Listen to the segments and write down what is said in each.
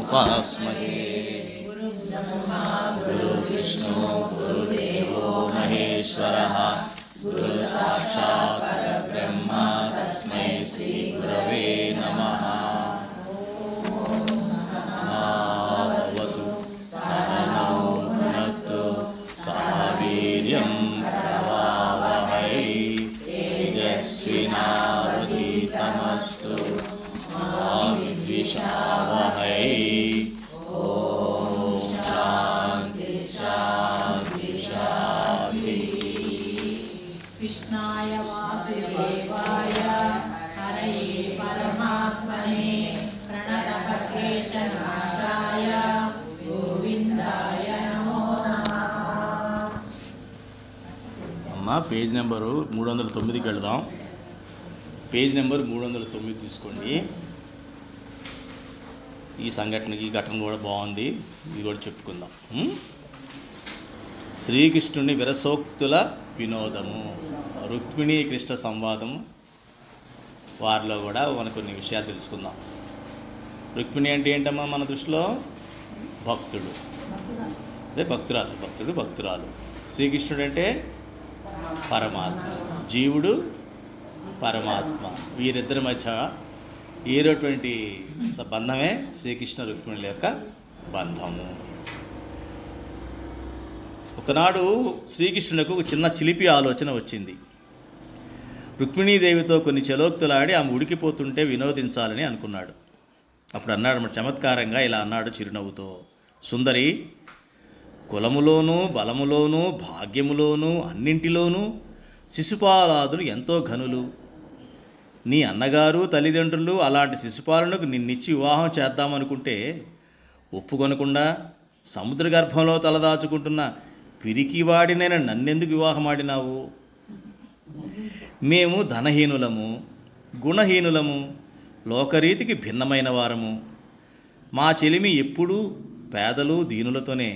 उपास्महे। गुरुविष्णु गुरुदेवो महेश्वरः गुरुसाक्षात् परब्रह्म तस्मै श्रीगुरवे नमः। भवतु सहनौ भुनक्तु सह वीर्यं करवावहै तेजस्विनावधीतमस्तु मा विद्विषावहै। ओम शांति शांति शांति। कृष्णाय वासुदेवाय हरये परमात्मने प्रणतक्लेशनाशाय गोविंदाय नमो नमः। అమ్మ పేజ్ నెంబరు 309కి వెళదాం. పేజ్ నెంబర్ 309 తీసుకోండి. ఈ సంఘటనకి ఈ ఘటన కూడా బాగుంది, ఇది కూడా చెప్పుకుందాం. శ్రీకృష్ణుని విరసోక్తుల వినోదము, రుక్మిణీ కృష్ణ సంవాదము, వారిలో కూడా మనకు కొన్ని విషయాలు తెలుసుకుందాం. రుక్మిణి అంటే ఏంటమ్మా మన దృష్టిలో? భక్తుడు, అదే భక్తురాలు, భక్తుడు భక్తురాలు. శ్రీకృష్ణుడు అంటే పరమాత్మ, జీవుడు పరమాత్మ, వీరిద్దరి మధ్య ఏటువంటి బంధమే శ్రీకృష్ణ రుక్మిణుల యొక్క బంధము. ఒకనాడు శ్రీకృష్ణులకు ఒక చిన్న చిలిపి ఆలోచన వచ్చింది. రుక్మిణీదేవితో కొన్ని చలోక్తులాడి ఆమె ఉడికిపోతుంటే వినోదించాలని అనుకున్నాడు. అప్పుడు అన్నాడు చమత్కారంగా, ఇలా అన్నాడు చిరునవ్వుతో, సుందరి, కులములోనూ బలములోనూ భాగ్యములోనూ అన్నింటిలోనూ శిశుపాలాదులు ఎంతో ఘనులు. నీ అన్నగారు తల్లిదండ్రులు అలాంటి శిశుపాలనకు నిన్నిచ్చి వివాహం చేద్దామనుకుంటే ఒప్పుకొనకుండా సముద్ర గర్భంలో తలదాచుకుంటున్న పిరికివాడినైనా నన్నెందుకు వివాహం ఆడినావు? మేము ధనహీనులము, గుణహీనులము, లోకరీతికి భిన్నమైన వారము. మా చెలిమి ఎప్పుడూ పేదలు దీనులతోనే.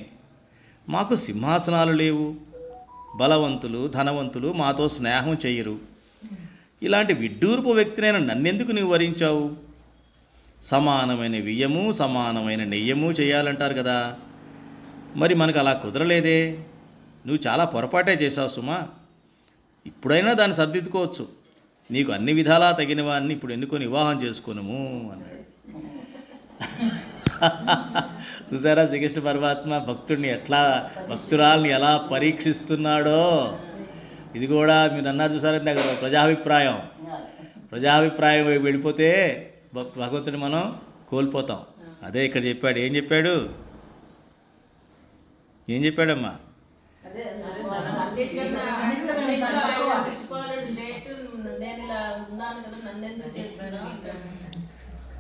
మాకు సింహాసనాలు లేవు. బలవంతులు ధనవంతులు మాతో స్నేహం చెయ్యరు. ఇలాంటి విడ్డూర్పు వ్యక్తినైనా నన్నెందుకు నువ్వు వరించావు? సమానమైన వియ్యము సమానమైన నెయ్యము చేయాలంటారు కదా, మరి మనకు అలా కుదరలేదే. నువ్వు చాలా పొరపాటే చేశావు సుమా. ఇప్పుడైనా దాన్ని సర్దిద్దుకోవచ్చు. నీకు అన్ని విధాలా తగిన వారిని ఇప్పుడు ఎన్నుకొని వివాహం చేసుకున్నాము అన్నాడు. చూసారా శ్రీకృష్ణ పరమాత్మ భక్తుడిని ఎట్లా, భక్తురాల్ని ఎలా పరీక్షిస్తున్నాడో. ఇది కూడా మీరు అన్నారు చూసారా దగ్గర ప్రజాభిప్రాయం వెళ్ళిపోతే భగవంతుని మనం కోల్పోతాం. అదే ఇక్కడ చెప్పాడు. ఏం చెప్పాడమ్మా?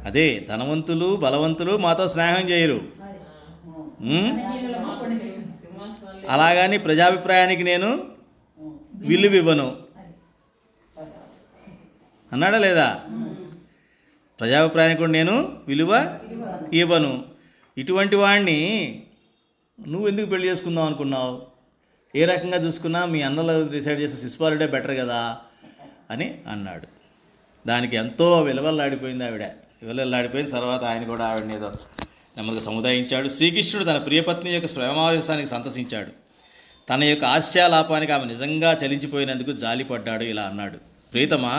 అదే ధనవంతులు బలవంతులు మాతో స్నేహం చేయరు, అలాగని ప్రజాభిప్రాయానికి నేను విలువివ్వను అన్నాడా లేదా? ప్రజాభిప్రాయానికి కూడా నేను విలువ ఇవ్వను. ఇటువంటి వాడిని నువ్వు ఎందుకు పెళ్లి చేసుకుందాం అనుకున్నావు? ఏ రకంగా చూసుకున్నా మీ అన్నలు డిసైడ్ చేసిన శిశుపాలుడే బెటర్ కదా అని అన్నాడు. దానికి ఎంతో విలువల్లాడిపోయింది ఆవిడ. విలువల్లాడిపోయిన తర్వాత ఆయన కూడా ఆవిడని ఏదో నెమ్మదిగా సముదాయించాడు. శ్రీకృష్ణుడు తన ప్రియపత్ని యొక్క ప్రేమావేశానికి సంతసించాడు. తన యొక్క ఆస్యాలాపానికి ఆమె నిజంగా చలించిపోయినందుకు జాలిపడ్డాడు. ఇలా అన్నాడు, ప్రియతమా,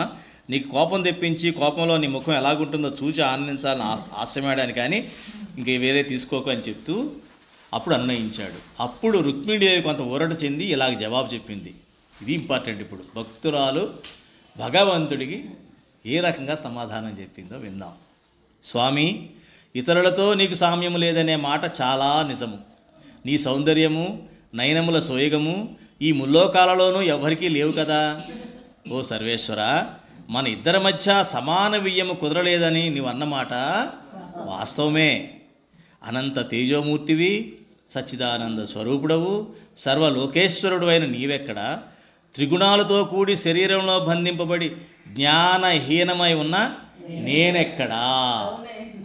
నీకు కోపం తెప్పించి కోపంలో నీ ముఖం ఎలాగుంటుందో చూచి ఆనందించాలని ఆశమాడాను, కానీ ఇంక వేరే తీసుకోకు అని చెప్తూ అప్పుడు అన్వయించాడు. అప్పుడు రుక్మిణీదేవి కొంత ఊరట చెంది ఇలాగ జవాబు చెప్పింది. ఇది ఇంపార్టెంట్. ఇప్పుడు భక్తురాలు భగవంతుడికి ఏ రకంగా సమాధానం చెప్పిందో విందాం. స్వామి, ఇతరులతో నీకు సామ్యము లేదనే మాట చాలా నిజము. నీ సౌందర్యము నయనముల సోయగము ఈ ముల్లోకాలలోనూ ఎవ్వరికీ లేవు కదా. ఓ సర్వేశ్వర, మన ఇద్దరి మధ్య సమాన వియ్యము కుదరలేదని నీవు అన్నమాట వాస్తవమే. అనంత తేజోమూర్తివి, సచ్చిదానంద స్వరూపుడవు, సర్వలోకేశ్వరుడు అయిన నీవెక్కడ? త్రిగుణాలతో కూడి శరీరంలో బంధింపబడి జ్ఞానహీనమై ఉన్న నేనెక్కడా?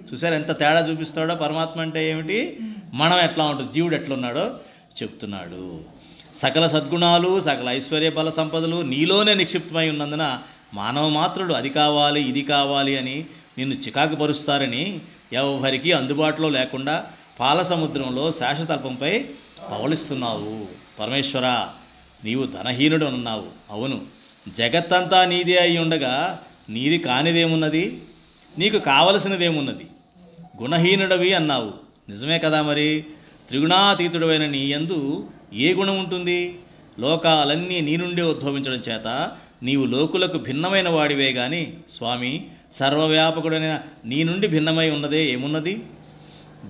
చూసారు ఎంత తేడా చూపిస్తాడో పరమాత్మ అంటే ఏమిటి, మనం ఎట్లా ఉంటుంది, జీవుడు ఎట్లున్నాడో చెప్తున్నాడు. సకల సద్గుణాలు సకల ఐశ్వర్య బల సంపదలు నీలోనే నిక్షిప్తమై ఉన్నందున మానవ మాత్రుడు అది కావాలి ఇది కావాలి అని నిన్ను చికాకు పరుస్తారని ఎవరికి అందుబాటులో లేకుండా పాల సముద్రంలో శాశ్వతల్పంపై పవళిస్తున్నావు. పరమేశ్వర, నీవు ధనహీనుడు అన్నావు. అవును, జగత్తంతా నీదే అయి ఉండగా నీది కానిదేమున్నది? నీకు కావలసినదేమున్నది? గుణహీనుడవి అన్నావు. నిజమే కదా మరి. త్రిగుణాతీతుడమైన నీ యందు ఏ గుణం ఉంటుంది? లోకాలన్నీ నీ నుండే ఉద్భవించడం చేత నీవు లోకులకు భిన్నమైన వాడివే గాని స్వామి, సర్వవ్యాపకుడైన నీ నుండి భిన్నమై ఉన్నదే ఏమున్నది?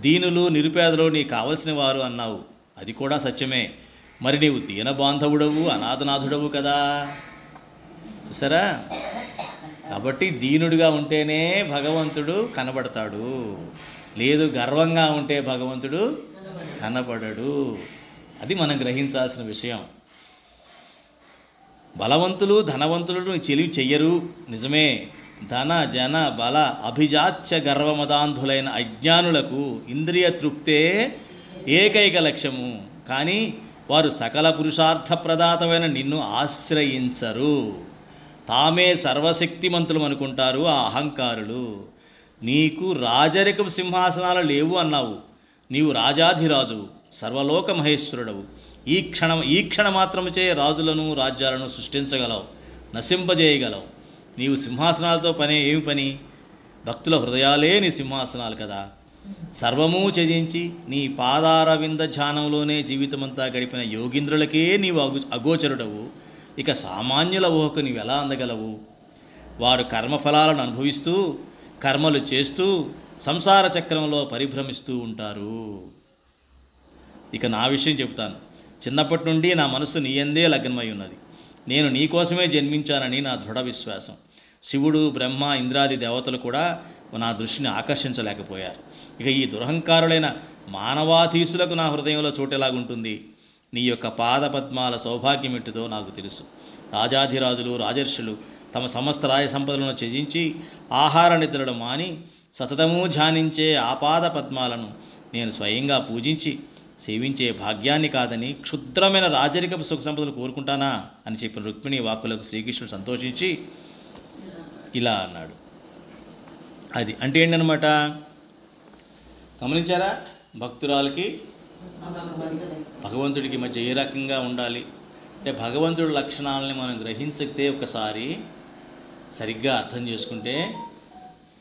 దీనులు నిరుపేదలు నీ కావలసిన వారు అన్నావు. అది కూడా సత్యమే. మరి నీవు దీనబాంధవుడవు, అనాథనాథుడవు కదా. చూసారా? కాబట్టి దీనుడిగా ఉంటేనే భగవంతుడు కనబడతాడు. లేదు గర్వంగా ఉంటే భగవంతుడు కనబడడు. అది మనం గ్రహించాల్సిన విషయం. బలవంతులు ధనవంతులను చెలివి చెయ్యరు, నిజమే. ధన జన బల అభిజాత్య గర్వమదాంధులైన అజ్ఞానులకు ఇంద్రియ తృప్తే ఏకైక లక్ష్యము. కానీ వారు సకల పురుషార్థ ప్రదాతమైన నిన్ను ఆశ్రయించరు. తామే సర్వశక్తిమంతులు అనుకుంటారు ఆ అహంకారులు. నీకు రాజరికపు సింహాసనాలు లేవు అన్నావు. నీవు రాజాధిరాజువు, సర్వలోక మహేశ్వరుడవు. ఈ క్షణ మాత్రముచే రాజులను రాజ్యాలను సృష్టించగలవు, నశింపజేయగలవు. నీవు సింహాసనాలతో ఏమి పని? భక్తుల హృదయాలే నీ సింహాసనాలు కదా. సర్వము త్యజించి నీ పాదారవింద ధ్యానంలోనే జీవితమంతా గడిపిన యోగీంద్రులకే నీవు అగోచరుడవు. ఇక సామాన్యుల ఊహకు నీవు ఎలా అందగలవు? వారు కర్మఫలాలను అనుభవిస్తూ కర్మలు చేస్తూ సంసార చక్రంలో పరిభ్రమిస్తూ ఉంటారు. ఇక నా విషయం చెబుతాను. చిన్నప్పటి నుండి నా మనసు నీయందే లగ్నమై ఉన్నది. నేను నీకోసమే జన్మించానని నా దృఢ విశ్వాసం. శివుడు, బ్రహ్మ, ఇంద్రాది దేవతలు కూడా నా దృష్టిని ఆకర్షించలేకపోయారు. ఇక ఈ దురహంకారులైన మానవాధీసులకు నా హృదయంలో చోటెలాగుంటుంది? నీ యొక్క పాదపద్మాల సౌభాగ్యమిట్టుదో నాకు తెలుసు. రాజాధిరాజులు, రాజర్షులు తమ సమస్త రాయ సంపదలను త్యజించి ఆహార నిద్రలు మాని సతతము ధ్యానించే ఆపాద పద్మాలను నేను స్వయంగా పూజించి సేవించే భాగ్యాన్ని కాదని క్షుద్రమైన రాజరికపు సుఖ సంపదలు కోరుకుంటానా అని చెప్పిన రుక్మిణి వాక్కులకు శ్రీకృష్ణుడు సంతోషించి ఇలా అన్నాడు. అది అంటే ఏంటనమాట? గమనించారా? భక్తురాలకి భగవంతుడికి మధ్య ఏ రకంగా ఉండాలి అంటే భగవంతుడి లక్షణాలని మనం గ్రహించితే ఒకసారి సరిగ్గా అర్థం చేసుకుంటే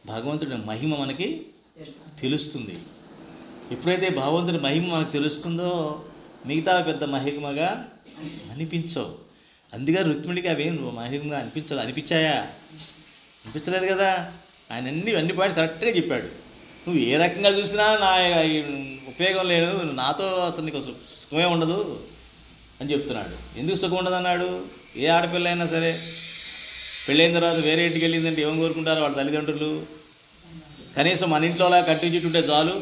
భగవంతుడి మహిమ మనకి తెలుస్తుంది. ఎప్పుడైతే భగవంతుడి మహిమ మనకు తెలుస్తుందో మిగతా పెద్ద మహిమగా అనిపించవు. అందుకే రుక్మిణికి అవేం మహిమగా అనిపించాయా? అనిపించలేదు కదా. ఆయన అన్ని పాయింట్స్ కరెక్ట్గా చెప్పాడు. నువ్వు ఏ రకంగా చూసినా నా ఉపయోగం లేదు, నాతో అసలు నీకు సుఖమే ఉండదు అని చెప్తున్నాడు. ఎందుకు సుఖం ఉండదు అన్నాడు? ఏ ఆడపిల్ల అయినా సరే పెళ్ళైన తర్వాత వేరే ఇంటికి వెళ్ళిందంటే ఏం కోరుకుంటారో వాళ్ళ తల్లిదండ్రులు? కనీసం మన ఇంట్లోలా కట్టించుంటే చాలు,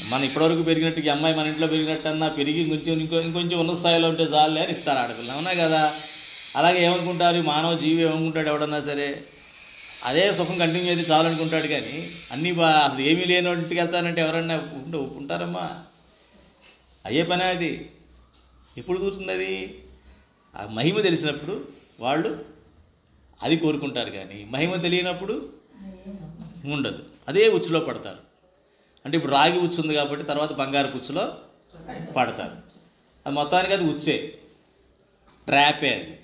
మన ఇప్పటివరకు పెరిగినట్టు ఈ అమ్మాయి మన ఇంట్లో పెరిగినట్టన్నా పెరిగి ఇంకొంచెం ఉన్నత స్థాయిలో ఉంటే చాలు అని ఇస్తారు ఆడపిల్ల. అవునా కదా? అలాగే ఏమనుకుంటారు మానవ జీవి, ఏమనుకుంటాడు ఎవడన్నా సరే అదే సుఖం కంటిన్యూ అయితే చాలు అనుకుంటాడు. కానీ అన్నీ అసలు ఏమీ లేని ఇంటికి వెళ్తానంటే ఎవరన్నా ఒప్పుకుంటారమ్మా? అయ్యే పని అది. ఎప్పుడు కూర్చుంది అది? ఆ మహిమ తెలిసినప్పుడు వాళ్ళు అది కోరుకుంటారు. కానీ మహిమ తెలియనప్పుడు ఉండదు, అదే ఉచ్చులో పడతారు. అంటే ఇప్పుడు రాగి ఉచ్చు ఉంది కాబట్టి తర్వాత బంగారు ఉచ్చులో పడతారు. అది మొత్తానికి అది ఉచ్చే, ట్రాపే అది.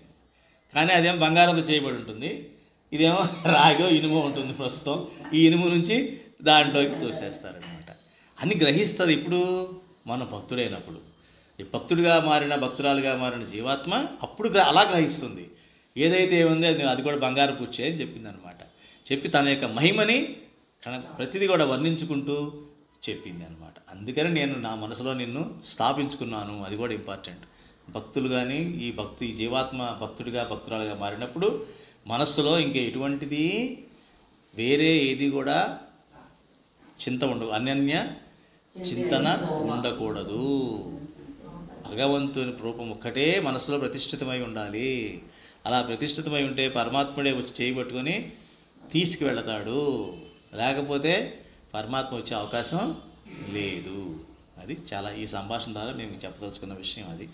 కానీ అదేమో బంగారంతో చేయబడి ఉంటుంది, ఇదేమో రాగో ఇనుమో ఉంటుంది ప్రస్తుతం. ఈ ఇనుము నుంచి దాంట్లోకి తోసేస్తారనమాట. అన్ని గ్రహిస్తుంది ఇప్పుడు మన భక్తుడైనప్పుడు. ఈ భక్తుడిగా మారిన భక్తురాలుగా మారిన జీవాత్మ అప్పుడు అలా గ్రహిస్తుంది. ఏదైతే ఏముందో అది కూడా బంగారు పుచ్చే అని చెప్పిందనమాట. చెప్పి తన యొక్క మహిమని ప్రతిదీ కూడా వర్ణించుకుంటూ చెప్పింది అనమాట. అందుకని నేను నా మనసులో నిన్ను స్థాపించుకున్నాను. అది కూడా ఇంపార్టెంట్. భక్తులు కానీ ఈ జీవాత్మ భక్తుడిగా భక్తురాలుగా మారినప్పుడు మనస్సులో ఇంక ఎటువంటిది వేరే ఏది కూడా చింత ఉండదు, అన్యన్య చింతన ఉండకూడదు. భగవంతుని రూపం ఒక్కటే మనసులో ప్రతిష్ఠితమై ఉండాలి. అలా ప్రతిష్ఠితమై ఉంటే పరమాత్ముడే వచ్చి చేయబట్టుకొని తీసుకువెళతాడు. లేకపోతే పరమాత్మ వచ్చే అవకాశం లేదు. అది చాలా ఈ సంభాషణ ద్వారా మేము చెప్పదలుచుకున్న విషయం అది.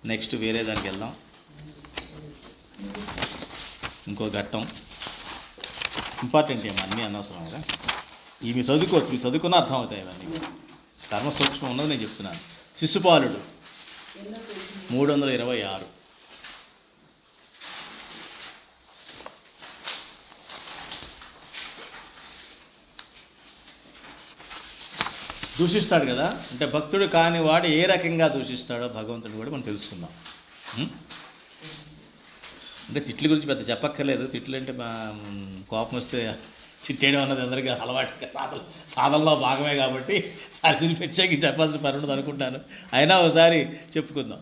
నెక్స్ట్ వేరే దానికి వెళ్దాం. ఇంకో ఘట్టం. ఇంపార్టెంట్ ఏమో అన్నీ అనవసరం కదా. ఇవి చదువుకోవచ్చు, మీరు చదువుకున్న అర్థం అవుతాయి ఇవన్నీ. కర్మ సూక్ష్మం ఉన్నది నేను చెప్తున్నాను. శిశుపాలుడు 326. దూషిస్తాడు కదా, అంటే భక్తుడు కాని వాడు ఏ రకంగా దూషిస్తాడో భగవంతుడు కూడా మనం తెలుసుకుందాం. అంటే తిట్ల గురించి పెద్ద చెప్పక్కర్లేదు. తిట్లు అంటే కోపం వస్తే తిట్టేయడం అన్నది అందరికీ అలవాటుగా సాధనలో భాగమే కాబట్టి దాని గురించి ప్రత్యేకంగా చెప్పాల్సిన పని ఉండదు అనుకుంటాను. అయినా ఒకసారి చెప్పుకుందాం.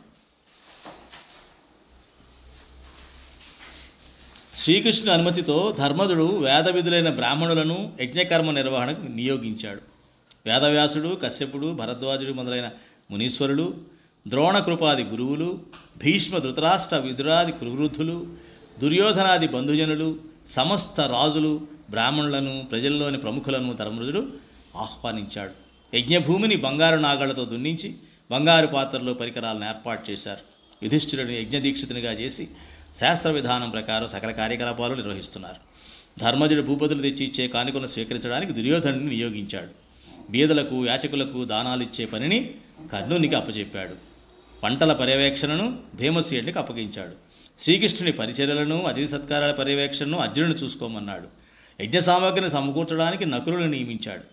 శ్రీకృష్ణుని అనుమతితో ధర్మజుడు వేద విధులైన బ్రాహ్మణులను యజ్ఞకర్మ నిర్వహణకు నియోగించాడు. వేదవ్యాసుడు, కశ్యపుడు, భరద్వాజుడు మొదలైన మునీశ్వరులు, ద్రోణకృపాది గురువులు, భీష్మ, ధృతరాష్ట్ర, విదురాది కురువృద్ధులు, దుర్యోధనాది బంధుజనులు, సమస్త రాజులు, బ్రాహ్మణులను, ప్రజల్లోని ప్రముఖులను ధర్మజుడు ఆహ్వానించాడు. యజ్ఞభూమిని బంగారు నాగళ్లతో దున్నించి బంగారు పాత్రలో పరికరాలను ఏర్పాటు చేశారు. యుధిష్ఠిరుడిని యజ్ఞదీక్షితునిగా చేసి శాస్త్ర విధానం ప్రకారం సకల కార్యకలాపాలు నిర్వహిస్తున్నారు. ధర్మజుడు భూపతులు తెచ్చి ఇచ్చే కానుకలను స్వీకరించడానికి దుర్యోధనుడిని నియోగించాడు. బీదలకు, యాచకులకు దానాలిచ్చే పనిని కర్ణునికి అప్పచెప్పాడు. పంటల పర్యవేక్షణను భీమసేనుడికి అప్పగించాడు. శ్రీకృష్ణుని పరిచర్యలను, అతిథి సత్కారాల పర్యవేక్షణను అర్జునుడిని చూసుకోమన్నాడు. యజ్ఞ సామగ్రిని సమకూర్చడానికి నకులుని నియమించాడు.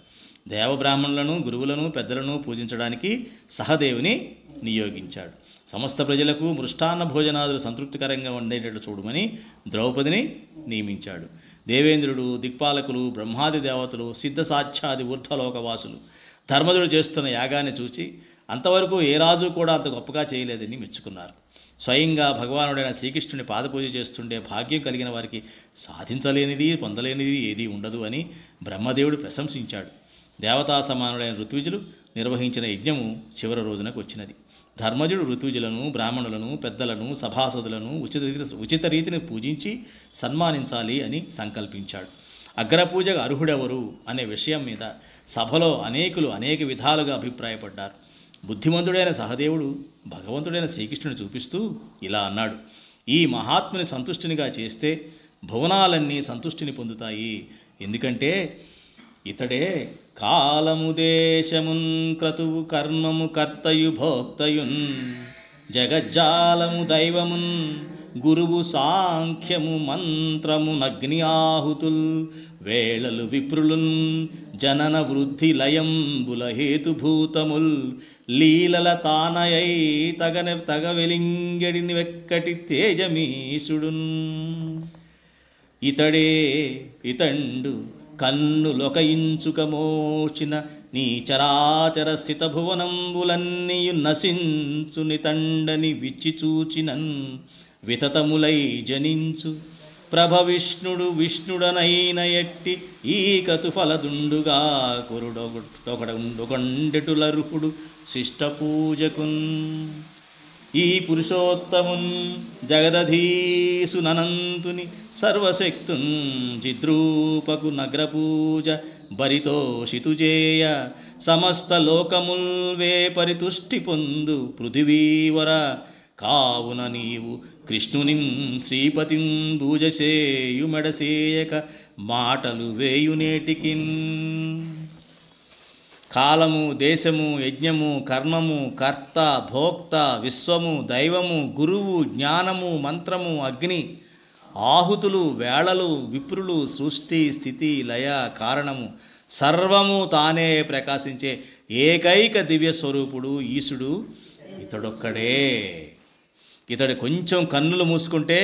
దేవబ్రాహ్మణులను, గురువులను, పెద్దలను పూజించడానికి సహదేవుని నియోగించాడు. సమస్త ప్రజలకు మృష్టాన్న భోజనాదులు సంతృప్తికరంగా ఉండేటట్లు చూడమని ద్రౌపదిని నియమించాడు. దేవేంద్రుడు, దిక్పాలకులు, బ్రహ్మాది దేవతలు, సిద్ధసాధ్యాది ఊర్ధ్వలోకవాసులు ధర్మజుడు చేస్తున్న యాగాన్ని చూచి అంతవరకు ఏ రాజు కూడా అంత గొప్పగా చేయలేదని మెచ్చుకున్నారు. స్వయంగా భగవానుడైన శ్రీకృష్ణుని పాదపూజ చేస్తుండే భాగ్యం కలిగిన వారికి సాధించలేనిది, పొందలేనిది ఏదీ ఉండదు అని బ్రహ్మదేవుడు ప్రశంసించాడు. దేవతా సమానుడైన ఋత్విజులు నిర్వహించిన యజ్ఞము చివరి రోజునకు వచ్చినది. ధర్మజుడు ఋత్విజులను, బ్రాహ్మణులను, పెద్దలను, సభాసదులను ఉచిత రీతిని పూజించి సన్మానించాలి అని సంకల్పించాడు. అగ్రపూజకు అర్హుడెవరు అనే విషయం మీద సభలో అనేకులు అనేక విధాలుగా అభిప్రాయపడ్డారు. బుద్ధిమంతుడైన సహదేవుడు భగవంతుడైన శ్రీకృష్ణుని చూపిస్తూ ఇలా అన్నాడు: ఈ మహాత్ముని సంతుష్టినిగా చేస్తే భువనాలన్నీ సంతుష్టిని పొందుతాయి. ఎందుకంటే ఇతడే కాలము, దేశమున్, క్రతువు, కర్మము, కర్తయు, భోక్తయున్, జగజ్జాలము, దైవమున్, గురువు, సాంఖ్యము, మంత్రము, నగ్ని, ఆహుతుల్, వేళలు, విప్రులున్, జనన, వృద్ధి, లయంబుల, హేతుభూతముల్, లీలల తానయై తగవెలింగడిని వెక్కటి తేజమీశుడున్. ఇతడే ఇతండు కన్నులొకయించుక మోచిన నీ చరాచర స్థిత భువనంబులన్నీయు నశించు నితండని విచ్చిచూచినన్ వితతములై జనించు ప్రభ విష్ణుడు విష్ణుడనైన ఎట్టి ఈ క్రతుఫలదుండుగా కురుడొకొండెటులర్హుడు శిష్ట పూజకున్. ఈ పురుషోత్తమున్ జగదధీసునంతుని సర్వశక్తున్ చిద్రూపకు నగ్రపూజ బరితోషితుజేయ సమస్త లోకముల్ వే పరితుష్టి పొందు పృథివీవర. కావున నీవు కృష్ణునిన్ శ్రీపతిన్ పూజ చేయు మెడసేయక మాటలు వేయునేటికిన్. కాలము, దేశము, యజ్ఞము, కర్మము, కర్త, భోక్త, విశ్వము, దైవము, గురువు, జ్ఞానము, మంత్రము, అగ్ని, ఆహుతులు, వేళలు, విప్రులు, సృష్టి, స్థితి, లయ, కారణము సర్వము తానే ప్రకాశించే ఏకైక దివ్య స్వరూపుడు ఈశుడు ఇతడొక్కడే. ఇతడు కొంచెం కన్నులు మూసుకుంటే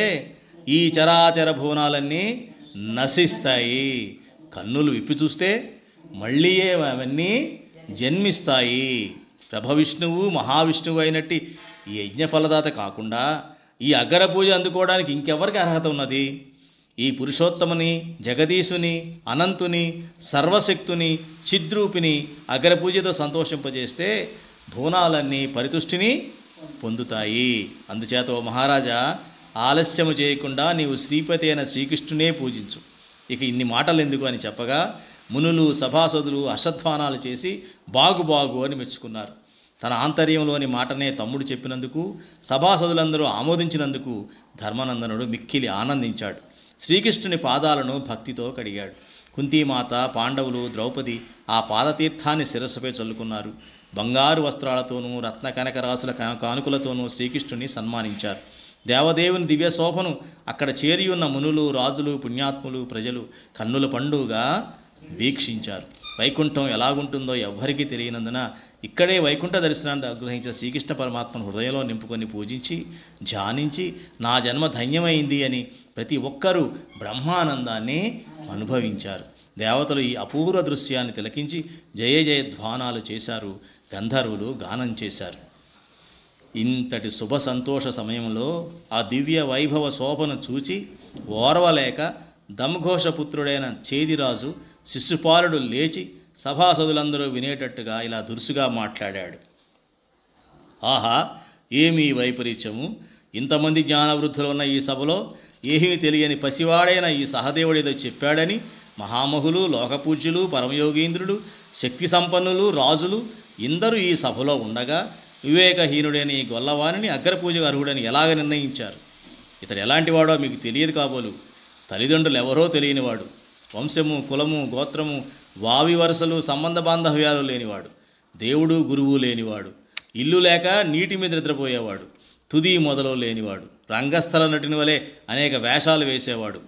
ఈ చరాచర భువనాలన్నీ నశిస్తాయి. కన్నులు విప్పి చూస్తే మళ్ళీ అవన్నీ జన్మిస్తాయి. ప్రభవిష్ణువు, మహావిష్ణువు అయినట్టు ఈ యజ్ఞఫలదాత కాకుండా ఈ అగ్ర పూజ అందుకోవడానికి ఇంకెవరికి అర్హత ఉన్నది? ఈ పురుషోత్తముని, జగదీశుని, అనంతుని, సర్వశక్తుని, చిద్రూపిని అగ్రపూజతో సంతోషింపజేస్తే భువనాలన్నీ పరితుష్టిని పొందుతాయి. అందుచేత ఓ మహారాజా, ఆలస్యము చేయకుండా నీవు శ్రీపతి అయిన శ్రీకృష్ణునే పూజించు. ఇక ఇన్ని మాటలు ఎందుకు అని చెప్పగా మునులు, సభాసదులు హర్షధ్వానాలు చేసి బాగు బాగు అని మెచ్చుకున్నారు. తన ఆంతర్యంలోని మాటనే తమ్ముడు చెప్పినందుకు, సభాసదులందరూ ఆమోదించినందుకు ధర్మనందనుడు మిక్కిలి ఆనందించాడు. శ్రీకృష్ణుని పాదాలను భక్తితో కడిగాడు. కుంతీమాత, పాండవులు, ద్రౌపది ఆ పాదతీర్థాన్ని శిరస్సుపై చల్లుకున్నారు. బంగారు వస్త్రాలతోనూ రత్న కనకరాశుల కానుకలతోనూ శ్రీకృష్ణుని సన్మానించారు. దేవదేవుని దివ్య శోభను అక్కడ చేరి ఉన్న మునులు, రాజులు, పుణ్యాత్ములు, ప్రజలు కన్నుల పండుగగా వీక్షించారు. వైకుంఠం ఎలాగుంటుందో ఎవ్వరికీ తెలియనందున ఇక్కడే వైకుంఠ దర్శనాన్ని అనుగ్రహించిన శ్రీకృష్ణ పరమాత్మను హృదయంలో నింపుకొని పూజించి ధ్యానించి నా జన్మ ధన్యమైంది అని ప్రతి ఒక్కరూ బ్రహ్మానందాన్ని అనుభవించారు. దేవతలు ఈ అపూర్వ దృశ్యాన్ని తిలకించి జయ జయ ధ్వానాలు చేశారు. గంధర్వులు గానం చేశారు. ఇంతటి శుభ సంతోష సమయంలో ఆ దివ్య వైభవ శోభను చూచి ఓర్వలేక దమఘోషపుత్రుడైన చేదిరాజు శిశుపాలుడు లేచి సభాసదులందరూ వినేటట్టుగా ఇలా దురుసుగా మాట్లాడాడు. ఆహా, ఏమీ వైపరీత్యము! ఇంతమంది జ్ఞానవృద్ధులు ఉన్న ఈ సభలో ఏమీ తెలియని పసివాడైన ఈ సహదేవుడేదో చెప్పాడని మహామహులు, లోకపూజ్యులు, పరమయోగీంద్రులు, శక్తి సంపన్నులు, రాజులు ఇందరూ ఈ సభలో ఉండగా వివేకహీనుడైన ఈ గొల్లవాణిని అగ్రపూజకు అర్హుడని ఎలాగ నిర్ణయించారు? ఇతడు ఎలాంటి వాడో మీకు తెలియదు కాబోలు. తల్లిదండ్రులు ఎవరో తెలియనివాడు, వంశము, కులము, గోత్రము, వావి వరుసలు, సంబంధ బాంధవ్యాలు లేనివాడు, దేవుడు గురువు లేనివాడు, ఇల్లు లేక నీటి మీద నిద్రపోయేవాడు, తుది మొదలు లేనివాడు, రంగస్థల నటుని వలె అనేక వేషాలు వేసేవాడు,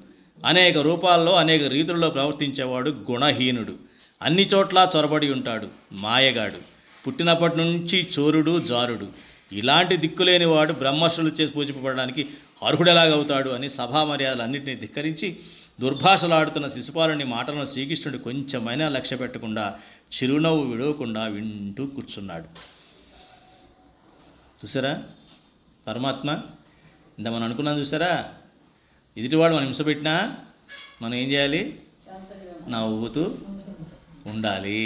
అనేక రూపాల్లో అనేక రీతుల్లో ప్రవర్తించేవాడు గుణహీనుడు, అన్ని చోట్ల చొరబడి ఉంటాడు, మాయగాడు, పుట్టినప్పటి నుంచి చోరుడు, జారుడు, ఇలాంటి దిక్కులేనివాడు బ్రహ్మర్షులు చేసి పూజింపబడడానికి అర్హుడెలాగవుతాడు అని సభా మర్యాదలన్నింటినీ ధిక్కరించి దుర్భాషలాడుతున్న శిశుపాలుని మాటలను శ్రీకృష్ణుడు కొంచెమైనా లక్ష్య పెట్టకుండా చిరునవ్వు విడవకుండా వింటూ కూర్చున్నాడు. చూసారా పరమాత్మ ఇంత మనం అనుకున్నాం. చూసారా, ఎదుటివాడు మనం హింసపెట్టినా మనం ఏం చేయాలి? నవ్వుతూ ఉండాలి.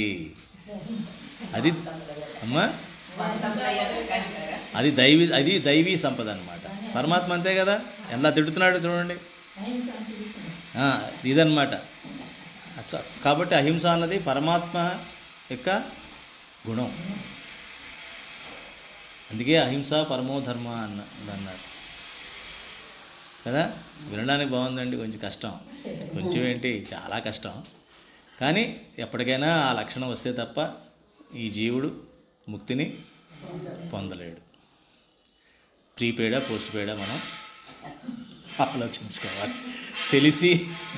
అది అమ్మా, అది దైవీ సంపద అన్నమాట. పరమాత్మ అంతే కదా, ఎలా తిడుతున్నాడు చూడండి. ఇదన్నమాట. కాబట్టి అహింస అన్నది పరమాత్మ యొక్క గుణం. అందుకే అహింస పరమో ధర్మ అన్నారు కదా. వినడానికి బాగుందండి, కొంచెం కష్టం, కొంచెం ఏంటి చాలా కష్టం. కానీ ఎప్పటికైనా ఆ లక్షణం వస్తే తప్ప ఈ జీవుడు ముక్తిని పొందలేడు. ప్రీపెయిడా పోస్ట్ పెయిడా మనం ఆలోచించుకోవాలి. తెలిసి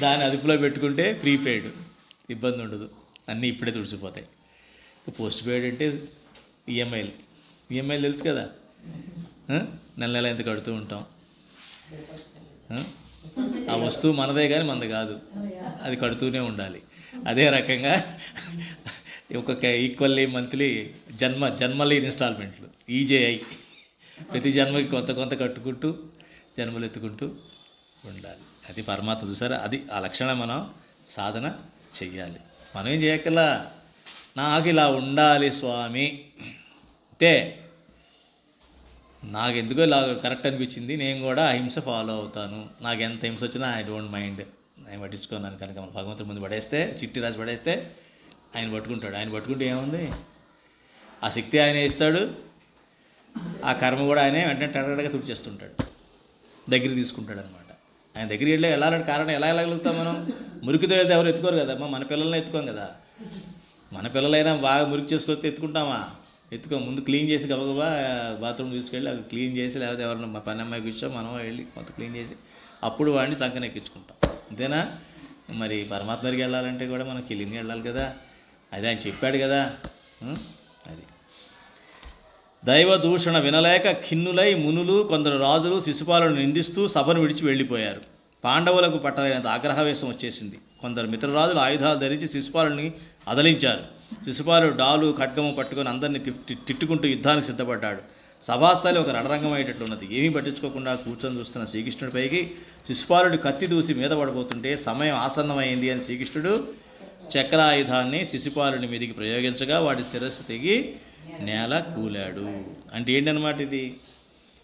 దాన్ని అదుపులో పెట్టుకుంటే ప్రీపెయిడ్ ఇబ్బంది ఉండదు, అన్నీ ఇప్పుడే తుడిచిపోతాయి. పోస్ట్ పెయిడ్ అంటే ఈఎంఐలు తెలుసు కదా, నెల నెల ఎంత కడుతూ ఉంటాం. ఆ వస్తువు మనదే కానీ మనది కాదు, అది కడుతూనే ఉండాలి. అదే రకంగా ఒక్కొక్క ఈక్వల్లీ మంత్లీ జన్మలీ ఇన్స్టాల్మెంట్లు, ఈజేఐ, ప్రతి జన్మకి కొంత కట్టుకుంటూ జన్మలు ఎత్తుకుంటూ ఉండాలి. అది పరమాత్మ. చూసారా, అది ఆ లక్షణం మనం సాధన చెయ్యాలి. మనం ఏం చేయకల్లా నాకు ఇలా ఉండాలి స్వామి అంటే నాకు ఎందుకో ఇలా కరెక్ట్ అనిపించింది, నేను కూడా అహింస ఫాలో అవుతాను, నాకు ఎంత హింస వచ్చినా ఐ డోంట్ మైండ్, నేను పట్టించుకున్నాను. కనుక మన భగవంతుడి ముందు పడేస్తే, చిట్టి రాసి పడేస్తే ఆయన పట్టుకుంటాడు. ఆయన పట్టుకుంటే ఏముంది, ఆ శక్తి ఆయనే ఇస్తాడు, ఆ కర్మ కూడా ఆయనే వెంటనే టడగా తుడిచేస్తుంటాడు, దగ్గరికి తీసుకుంటాడు అనమాట. ఆయన దగ్గరికి వెళ్ళాలంటే కారణం ఎలా వెళ్ళగలుగుతాం మనం? మురికితో వెళ్తే ఎవరు ఎత్తుకోరు కదమ్మా, మన పిల్లల్ని ఎత్తుకోం కదా. మన పిల్లలైనా బాగా మురికి చేసుకొస్తే ఎత్తుకుంటామా? ఎత్తుకో. ముందు క్లీన్ చేసి గబగబా బాత్రూమ్ తీసుకెళ్ళి అవి క్లీన్ చేసి, లేకపోతే ఎవరైనా మా పని అమ్మాయికి ఇచ్చో మనం వెళ్ళి కొంత క్లీన్ చేసి అప్పుడు వాడిని చంకన ఎక్కించుకుంటాం. అంతేనా? మరి పరమాత్మ దగ్గరికి వెళ్ళాలంటే కూడా మనం క్లీన్గా వెళ్ళాలి కదా. అది ఆయన చెప్పాడు కదా. అది దైవ దూషణ వినలేక ఖిన్నులై మునులు, కొందరు రాజులు శిశుపాలను నిందిస్తూ సభను విడిచి వెళ్ళిపోయారు. పాండవులకు పట్టలేనంత ఆగ్రహవేశం వచ్చేసింది. కొందరు మిత్రరాజులు ఆయుధాలు ధరించి శిశుపాలుని అదలించారు. శిశుపాలుడు డాలు ఖడ్గము పట్టుకొని అందరినీ తిట్టుకుంటూ యుద్ధానికి సిద్ధపడ్డాడు. సభాస్థలి ఒక రణరంగం అయ్యేటట్లున్నది. ఏమీ పట్టించుకోకుండా కూర్చొని చూస్తున్న శ్రీకృష్ణుడిపైకి శిశుపాలుడి కత్తి దూసి మీద పడిపోతుంటే సమయం ఆసన్నమైంది అని శ్రీకృష్ణుడు చక్రాయుధాన్ని శిశుపాలుని మీదికి ప్రయోగించగా వాడి శిరస్సు తెగి నేల కూలాడు. అంటే ఏంటన్నమాట ఇది?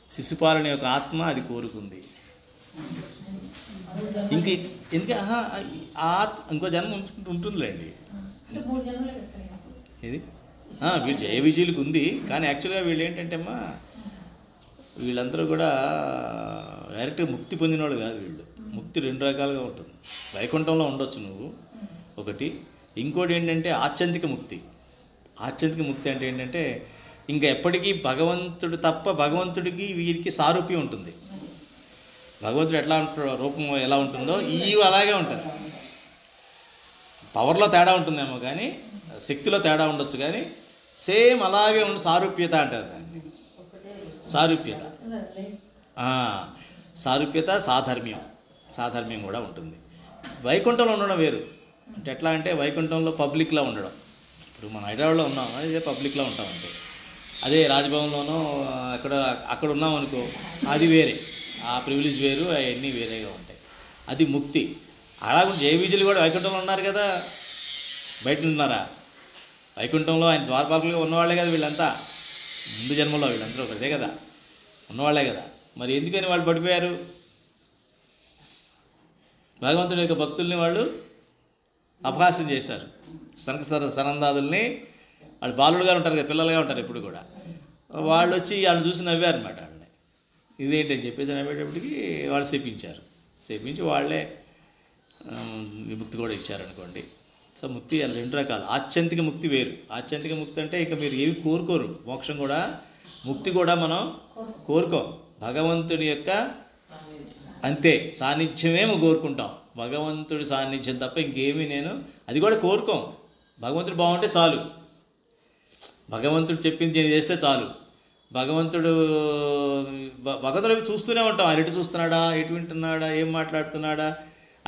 శిశుపాలుని యొక్క ఆత్మ అది కోరుకుంది. ఇంకా ఇంకో జన్మ ఉంటుందిలేండి. ఇది వీళ్ళు జయ విజయులకు ఉంది. కానీ యాక్చువల్గా వీళ్ళు ఏంటంటే అమ్మా, వీళ్ళందరూ కూడా డైరెక్ట్గా ముక్తి పొందిన వాళ్ళు కాదు. వీళ్ళు ముక్తి 2 రకాలుగా ఉంటుంది. వైకుంఠంలో ఉండొచ్చు నువ్వు ఒకటి. ఇంకోటి ఏంటంటే ఆత్యంతిక ముక్తి. ఆత్యంతిక ముక్తి అంటే ఏంటంటే ఇంకా ఎప్పటికీ భగవంతుడు తప్ప భగవంతుడికి వీరికి సారూప్యం ఉంటుంది. భగవంతుడు ఎట్లా ఉంటాడో రూపం ఎలా ఉంటుందో ఇవి అలాగే ఉంటుంది. పవర్లో తేడా ఉంటుందేమో కానీ, శక్తిలో తేడా ఉండొచ్చు కానీ సేమ్ అలాగే ఉండి సారూప్యత అంటారు దాన్ని. సారూప్యత, సారూప్యత, సాధర్మ్యం కూడా ఉంటుంది. వైకుంఠంలో ఉండడం వేరు. అంటే ఎట్లా అంటే వైకుంఠంలో పబ్లిక్లో ఉండడం. ఇప్పుడు మనం హైదరాబాద్లో ఉన్నాం, అదే పబ్లిక్లో ఉంటాం అంతే. అదే రాజ్భవన్లోనో అక్కడ ఉన్నాం అనుకో, అది వేరే, ఆ ప్రివిలేజ్ వేరు, అవన్నీ వేరేగా ఉంటాయి. అది ముక్తి. అలాగే జయవిజయులు కూడా వైకుంఠంలో ఉన్నారు కదా, బయట ఉన్నారా? వైకుంఠంలో ఆయన ద్వారపాలకులుగా ఉన్నవాళ్లే కదా వీళ్ళంతా. ముందు జన్మలో వీళ్ళందరూ ఒకటే కదా, ఉన్నవాళ్లే కదా. మరి ఎందుకని వాళ్ళు పడిపోయారు? భగవంతుడి యొక్క భక్తుల్ని వాళ్ళు అపహాస్యం చేశారు. సనందాదుల్ని, వాళ్ళు బాలుడుగా ఉంటారు కదా, పిల్లలుగా ఉంటారు ఇప్పుడు కూడా. వాళ్ళు వచ్చి వాళ్ళని చూసి నవ్వారు అనమాట. వాళ్ళని ఇదేంటి అని చెప్పేసి నవ్వేటప్పటికి వాళ్ళు చేపించి వాళ్ళే విముక్తి కూడా ఇచ్చారనుకోండి. సో ముక్తి 2 రకాలు. ఆత్యంతిక ముక్తి వేరు. ఆత్యంతిక ముక్తి అంటే ఇక మీరు ఏమి కోరుకోరు. మోక్షం కూడా, ముక్తి కూడా మనం కోరుకోం. భగవంతుడి యొక్క అంతే సాన్నిధ్యమే కోరుకుంటాం. భగవంతుడి సాన్నిధ్యం తప్ప ఇంకేమీ అది కూడా కోరుకోం. భగవంతుడు బాగుంటే చాలు, భగవంతుడు చెప్పింది నేను చేస్తే చాలు. భగవంతుడు చూస్తూనే ఉంటాం. ఆయన ఎటు చూస్తున్నాడా, ఎటు వింటున్నాడా, ఏం మాట్లాడుతున్నాడా,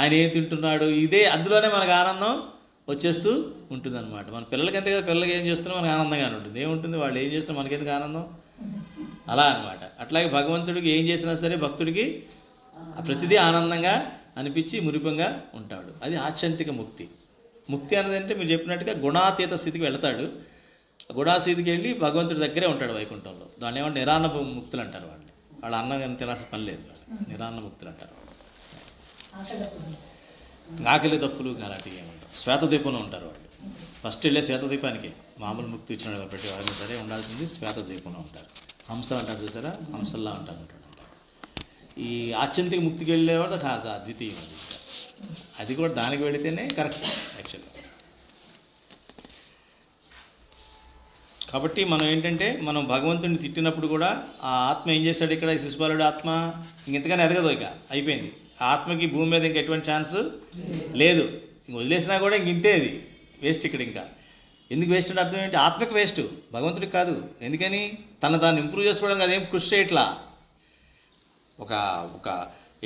ఆయన ఏం తింటున్నాడు, ఇదే అందులోనే మనకు ఆనందం వచ్చేస్తూ ఉంటుందన్నమాట. మన పిల్లలకి అంతే కదా, పిల్లలకి ఏం చేస్తున్నా మనకు ఆనందంగానే ఉంటుంది. ఏముంటుంది, వాళ్ళు ఏం చేస్తున్నా మనకెందుకు ఆనందం, అలా అనమాట. అట్లాగే భగవంతుడికి ఏం చేసినా సరే భక్తుడికి ప్రతిదీ ఆనందంగా అనిపించి మురిపంగా ఉంటాడు. అది ఆత్యంతిక ముక్తి. ముక్తి అన్నదంటే మీరు చెప్పినట్టుగా గుణాతీత స్థితికి వెళతాడు. గుణాస్థితికి వెళ్ళి భగవంతుడి దగ్గరే ఉంటాడు వైకుంఠంలో. దాన్ని ఏమంటే నిరాన్న ముక్తులు అంటారు. వాళ్ళు అన్నం తినాల్సిన పని లేదు, నిరాన్న ముక్తులు అంటారు. ఆకలి తప్పులు అలాంటివి ఏమంటారు. శ్వేతద్వీపంలో ఉంటారు వాళ్ళు. ఫస్ట్ వెళ్ళే శ్వేతద్వీపానికి మామూలు ముక్తి ఇచ్చిన ప్రతి వాళ్ళని సరే ఉండాల్సింది శ్వేతద్వీపంలో ఉంటారు. హంసలు అంటారు చూసారా, హంసల్లా ఉంటారు అంటారు. ఈ ఆత్యంతిక ముక్తికి వెళ్ళేవాడు అద్వితీయం. అది కూడా దానికి వెళితేనే కరెక్ట్ యాక్చువల్గా. కాబట్టి మనం ఏంటంటే మనం భగవంతుడిని తిట్టినప్పుడు కూడా ఆ ఆత్మ ఏం చేశాడు ఇక్కడ, శిశుపాలుడు ఆత్మ ఇంతగానే ఎదగదు, ఇక అయిపోయింది. ఆ ఆత్మకి భూమి మీద ఇంక ఎటువంటి ఛాన్స్ లేదు. ఇంక వదిలేసినా కూడా ఇంతే, అది వేస్ట్. ఇక్కడ ఇంకా ఎందుకు వేస్ట్ అంటే అర్థం ఏంటి, ఆత్మకి వేస్ట్, భగవంతుడికి కాదు. ఎందుకని దాన్ని ఇంప్రూవ్ చేసుకోవడానికి అదేం కృషి చేయట్లా. ఒక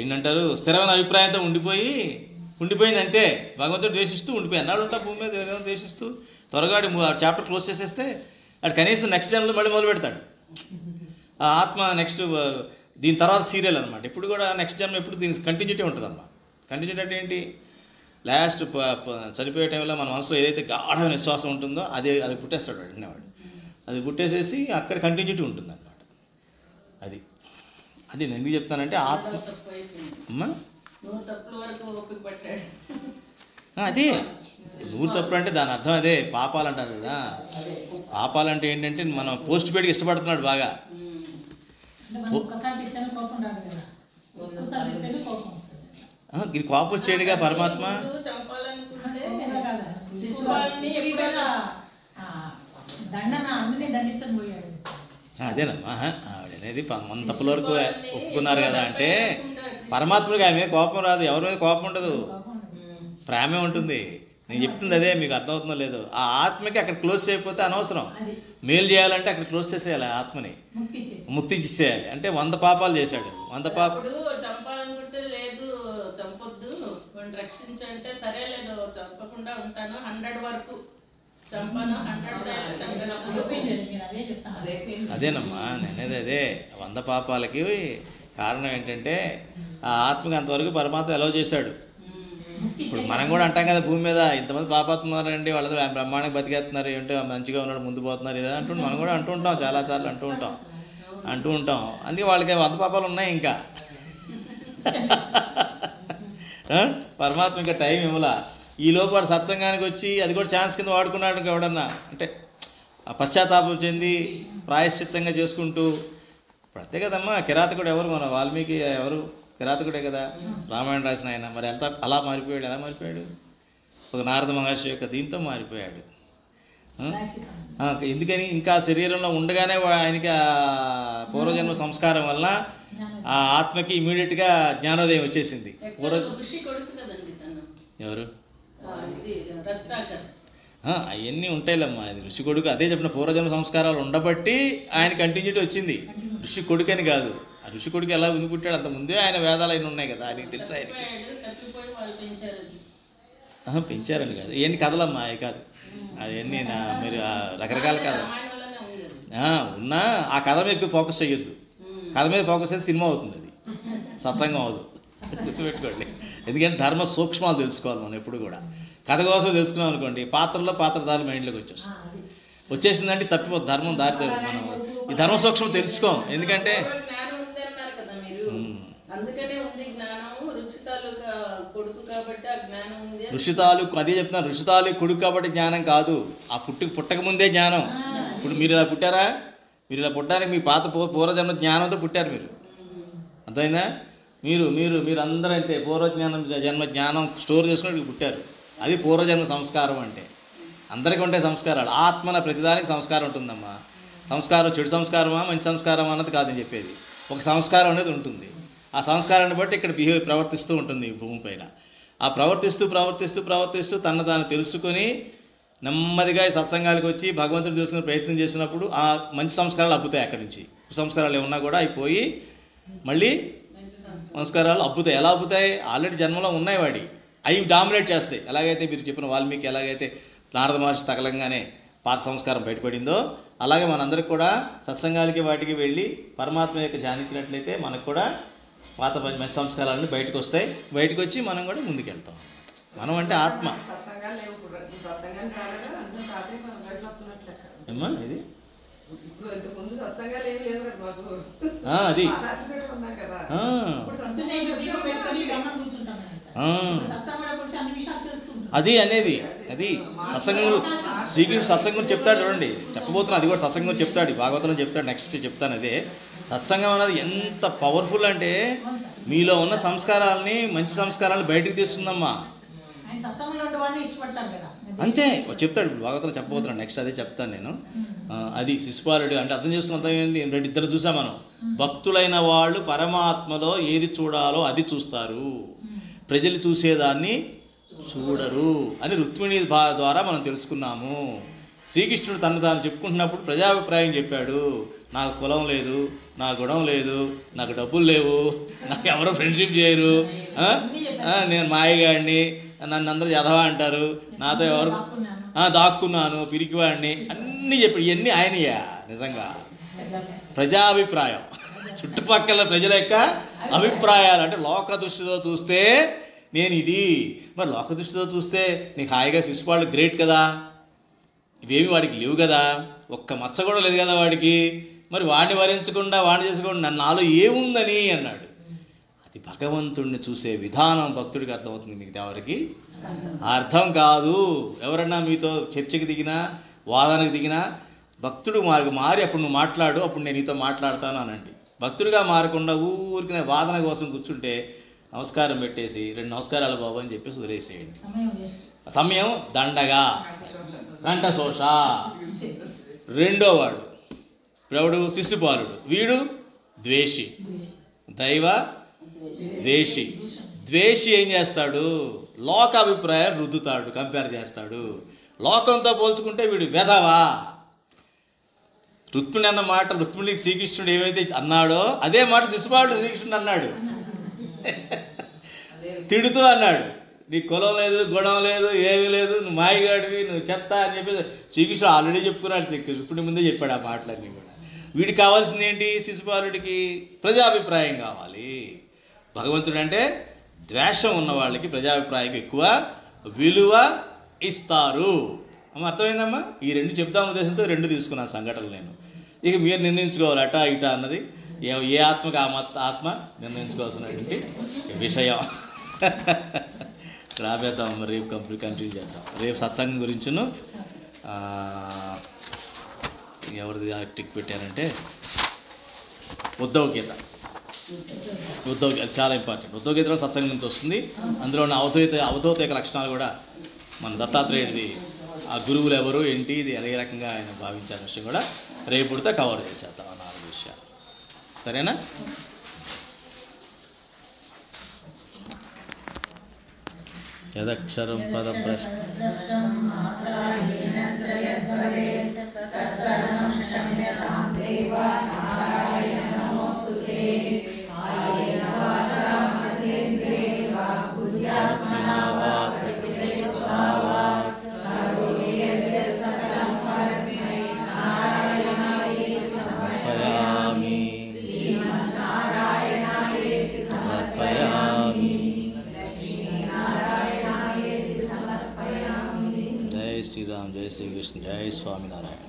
ఏంటంటారు, స్థిరమైన అభిప్రాయంతో ఉండిపోయింది అంతే. భగవంతుడు ద్వేషిస్తూ ఉండిపోయి అన్నాడు ఉంటా భూమి మీద, ద్వేషిస్తూ త్వరగా చాప్టర్ క్లోజ్ చేసేస్తే అది కనీసం నెక్స్ట్ జన్మలో మళ్ళీ మొదలు పెడతాడు. ఆ ఆత్మ నెక్స్ట్ దీని తర్వాత సీరియల్ అనమాట. ఇప్పుడు కూడా నెక్స్ట్ జన్మ ఎప్పుడు దీని కంటిన్యూటీ ఉంటుందమ్మా. కంటిన్యూటీ అంటే ఏంటి, లాస్ట్ చనిపోయే టైంలో మన మనసులో ఏదైతే గాఢమైన విశ్వాసం ఉంటుందో అది పుట్టేస్తాడు వాడు. అది పుట్టేసేసి అక్కడ కంటిన్యూటీ ఉంటుంది అన్నమాట. అది నేను ఎందుకు చెప్తానంటే ఆత్మ అమ్మా అదే 100 తప్పులు అంటే దాని అర్థం అదే, పాపాలు అంటారు కదా. పాపాలంటే ఏంటంటే మనం పోస్ట్ పేడ్కి ఇష్టపడుతున్నాడు బాగా. ఇది కోపం వచ్చేడుగా పరమాత్మ. అదేనమ్మా ఆవిడనేది మన తప్పుల వరకు ఒప్పుకున్నారు కదా అంటే పరమాత్మకి ఆమె కోపం రాదు, ఎవరి మీద కోపం ఉండదు, ప్రేమే ఉంటుంది. నేను చెప్తుంది అదే, మీకు అర్థమవుతుందో లేదో. ఆ ఆత్మకి అక్కడ క్లోజ్ చేయకపోతే అనవసరం. మేలు చేయాలంటే అక్కడ క్లోజ్ చేసేయాలి, ఆత్మని ముక్తి ఇచ్చేయాలి. అంటే 100 పాపాలు చేశాడు, 100 పాపాలు చంపాలనుకుంటే లేదు చంపొద్దు, రక్షించంటే సరే లేదు చంపకుండా ఉంటాను 100 వరకు చంపాను, 100 అదేనమ్మా నేనేది అదే. 100 పాపాలకి కారణం ఏంటంటే ఆ ఆత్మకి అంతవరకు పరమాత్మ అలౌ చేశాడు. ఇప్పుడు మనం కూడా అంటాం కదా, భూమి మీద ఇంతమంది పాపాత్తున్నారండి, వాళ్ళందరూ బ్రహ్మాండంగా బతికేస్తున్నారు, ఏంటో మంచిగా ఉన్నాడు, ముందు పోతున్నారు, ఇదే అంటూ మనం కూడా అంటూ ఉంటాం, చాలాసార్లు అంటూ ఉంటాం. అందుకే వాళ్ళకి 100 పాపాలు ఉన్నాయి ఇంకా. పరమాత్మ ఇంకా టైం ఇవ్వలా. ఈ లోపు వాడు సత్సంగానికి వచ్చి అది కూడా ఛాన్స్ కింద వాడుకున్నాడు ఎవడన్నా అంటే పశ్చాత్తాపం చెంది ప్రాయశ్చిత్తంగా చేసుకుంటూ. ఇప్పుడు అంతే కదమ్మా, కిరాతకుడు ఎవరు, మన వాల్మీకి ఎవరు, కిరాతకుడే కదా, రామాయణం రాసిన ఆయన. మరి ఎంత అలా మారిపోయాడు, ఎలా మారిపోయాడు? ఒక నారద మహర్షి యొక్క దీంతో మారిపోయాడు. ఎందుకని? ఇంకా శరీరంలో ఉండగానే ఆయనకి పూర్వజన్మ సంస్కారం వల్ల ఆ ఆత్మకి ఇమీడియట్గా జ్ఞానోదయం వచ్చేసింది. ఎవరు? అవన్నీ ఉంటాయిలమ్మా. అది ఋషి కొడుకు. అదే చెప్పిన పూర్వజన్మ సంస్కారాలు ఉండబట్టి ఆయన కంటిన్యూటీ వచ్చింది. ఋషి కొడుకు అని కాదు. ఆ ఋషి కొడుకు ఎలా ముందు పుట్టాడు, అంత ముందే ఆయన వేదాలు అయిన ఉన్నాయి కదా, ఆయనకి తెలుసు. ఆయనకి పెంచారని కాదు, ఇవన్నీ కథలమ్మా, అవి కాదు. అవన్నీ మీరు రకరకాల కథలు ఉన్నా ఆ కథ మీద ఎక్కువ ఫోకస్ చేయొద్దు. కథ మీద ఫోకస్ అయితే సినిమా అవుతుంది, అది సత్సంగం అవుతుంది. గుర్తుపెట్టుకోండి. ఎందుకంటే ధర్మ సూక్ష్మాలు తెలుసుకోవాలి మనం ఎప్పుడు కూడా. కథ కోసం తెలుసుకున్నాం అనుకోండి, పాత్రలో పాత్రధారి మైండ్లోకి వచ్చేసిందంటే తప్పిపోతుంది, ధర్మం దారి. మనం ఈ ధర్మ సూక్ష్మం తెలుసుకోం. ఎందుకంటే ఋషితాలు, అదే చెప్తున్నా, ఋషితాలు కొడుకు కాబట్టి జ్ఞానం కాదు, ఆ పుట్టక ముందే జ్ఞానం. ఇప్పుడు మీరు ఇలా పుట్టారా? మీరు ఇలా పుట్టడానికి మీ పాత పూర్వజన్మ జ్ఞానంతో పుట్టారు మీరు. అర్థమైందా? మీరు మీరు మీరు అందరూ అయితే పూర్వజ్ఞానం జన్మ జ్ఞానం స్టోర్ చేసుకుని పుట్టారు. అది పూర్వజన్మ సంస్కారం అంటే. అందరికీ ఉంటాయి సంస్కారాలు. ఆత్మన ప్రతిదానికి సంస్కారం ఉంటుందమ్మా. సంస్కారం చెడు సంస్కారమా మంచి సంస్కారం అన్నది కాదని చెప్పేది. ఒక సంస్కారం అనేది ఉంటుంది. ఆ సంస్కారాన్ని బట్టి ఇక్కడ ప్రవర్తిస్తూ ఉంటుంది ఈ భూమిపైన. ఆ ప్రవర్తిస్తూ తన దాన్ని తెలుసుకొని నెమ్మదిగా ఈ సత్సంగాలకు వచ్చి భగవంతుడు తెలుసుకునే ప్రయత్నం చేసినప్పుడు ఆ మంచి సంస్కారాలు అబ్బుతాయి. అక్కడి నుంచి సంస్కారాలు ఏమన్నా కూడా అయిపోయి మళ్ళీ సంస్కారాలు అబ్బుతాయి. ఎలా అబ్బుతాయి? ఆల్రెడీ జన్మలో ఉన్నాయి వాడి, అవి డామినేట్ చేస్తాయి. ఎలాగైతే మీరు చెప్పిన వాల్మీకి ఎలాగైతే నారద మహర్షి తగలంగానే పాత సంస్కారం బయటపడిందో, అలాగే మనందరికి కూడా సత్సంగాలకి వాటికి వెళ్ళి పరమాత్మ యొక్క ధ్యానించినట్లయితే మనకు కూడా పాత మంచి సంస్కారాలన్నీ బయటకు వస్తాయి. బయటకు వచ్చి మనం కూడా ముందుకెళ్తాం. మనం అంటే ఆత్మ. ఏమ్మా ఇది? అది అది అనేది అది సత్సంగం. శ్రీకృష్ణుడు సత్సంగం చెప్తాడు చూడండి, చెప్పబోతున్నా. అది కూడా సత్సంగం చెప్తాడు, భాగవతంలో చెప్తాడు. నెక్స్ట్ చెప్తాను. అదే సత్సంగం అనేది ఎంత పవర్ఫుల్ అంటే మీలో ఉన్న సంస్కారాలని, మంచి సంస్కారాలను బయటకు తీస్తుందమ్మా. అంతే చెప్తాడు భాగవతంలో, చెప్పబోతున్నాడు. నెక్స్ట్ అదే చెప్తాను నేను. అది శిశుపాలుడు అంటే అర్థం చేసుకున్న ఏంటి? ఇద్దరు చూసాం మనం. భక్తులైన వాళ్ళు పరమాత్మలో ఏది చూడాలో అది చూస్తారు, ప్రజలు చూసేదాన్ని చూడరు అని రుక్మిణి ద్వారా మనం తెలుసుకున్నాము. శ్రీకృష్ణుడు తను తాను చెప్పుకుంటున్నప్పుడు ప్రజాభిప్రాయం చెప్పాడు. నాకు కులం లేదు, నా గుణం లేదు, నాకు డబ్బులు లేవు, నాకు ఎవరో ఫ్రెండ్షిప్ చేయరు, నేను మాయగాడిని, నన్ను అందరూ యదవా అంటారు, నాతో ఎవరు దాక్కున్నాను, పిరికివాడిని అన్నీ చెప్పాడు. ఇవన్నీ ఆయనయా? నిజంగా ప్రజాభిప్రాయం, చుట్టుపక్కల ప్రజల యొక్క అభిప్రాయాలు. అంటే లోక దృష్టితో చూస్తే నేను ఇది, మరి లోక దృష్టితో చూస్తే నీకు హాయిగా శిశుపాలుడు గ్రేట్ కదా, ఇవేమి వాడికి లేవు కదా, ఒక్క మచ్చ కూడా లేదు కదా వాడికి, మరి వాడిని వరించకుండా వాడిని చేసుకోకుండా నాలో ఏముందని అన్నాడు. అది భగవంతుడిని చూసే విధానం భక్తుడికి అర్థమవుతుంది, మీకు ఎవరికి అర్థం కాదు. ఎవరన్నా మీతో చర్చకి దిగినా, వాదనకు దిగినా, భక్తుడు మారి అప్పుడు నువ్వు మాట్లాడు, అప్పుడు నేను నీతో మాట్లాడతాను అనండి. భక్తుడిగా మారకుండా ఊరికి వాదన కోసం కూర్చుంటే నమస్కారం పెట్టేసి 2 నమస్కారాలు బాబు అని చెప్పేసి వదిలేసేయండి. సమయం దండగా, కంఠశోష. రెండోవాడు ఎవడు? శిశుపాలుడు. వీడు ద్వేషి, దైవ ద్వేషి. ద్వేషి ఏం చేస్తాడు? లోకాభిప్రాయం రుద్దుతాడు, కంపేర్ చేస్తాడు. లోకంతో పోల్చుకుంటే వీడు వెధవా. రుక్మిణి అన్న మాట, రుక్మిణికి శ్రీకృష్ణుడు ఏమైతే అన్నాడో అదే మాట శిశుపాలుడు శ్రీకృష్ణుడు అన్నాడు. తిడుతూ అన్నాడు, నీ కులం లేదు, గుణం లేదు, ఏమీ లేదు, నువ్వు మాయగాడివి, నువ్వు చెత్త అని చెప్పేసి శ్రీకృష్ణుడు ఆల్రెడీ చెప్పుకున్నాడు. శ్రీకృష్ణుడి ముందే చెప్పాడు ఆ మాటలన్నీ కూడా. వీడికి కావాల్సింది ఏంటి? శిశుపాలుడికి ప్రజాభిప్రాయం కావాలి. భగవంతుడు అంటే ద్వేషం ఉన్న వాళ్ళకి ప్రజాభిప్రాయం ఎక్కువ విలువ ఇస్తారు. అర్థమైందమ్మా? ఈ 2 చెప్తాం ఉద్దేశంతో 2 తీసుకున్నాను సంఘటనలు నేను. ఇక మీరు నిర్ణయించుకోవాలి అటా ఇటా అన్నది. ఏ ఆత్మకి ఆత్మ నిర్ణయించుకోవాల్సినటువంటి విషయం. రాబేద్దాం, రేపు కంటిన్యూ చేద్దాం. రేపు సత్సంగం గురించును ఎవరిది టిక్ పెట్టారంటే ఉద్ధవ్ గీత. ఉద్ధవ్ అది చాలా ఇంపార్టెంట్. ఉద్ధవ్ గీతలో సత్సంగం నుంచి వస్తుంది. అందులో ఉన్న అవధూత లక్షణాలు కూడా మన దత్తాత్రేయుడిది, ఆ గురువులు ఎవరు ఏంటి, ఇది ఏ రకంగా ఆయన భావించాలనే విషయం కూడా రేపుడితే కవర్ చేసేద్దాం ఆ 4 విషయాలు. సరేనా? యదక్షరం పదం ప్రశ్న जय श्री राम, जय श्री कृष्ण, जय स्वामीनारायण.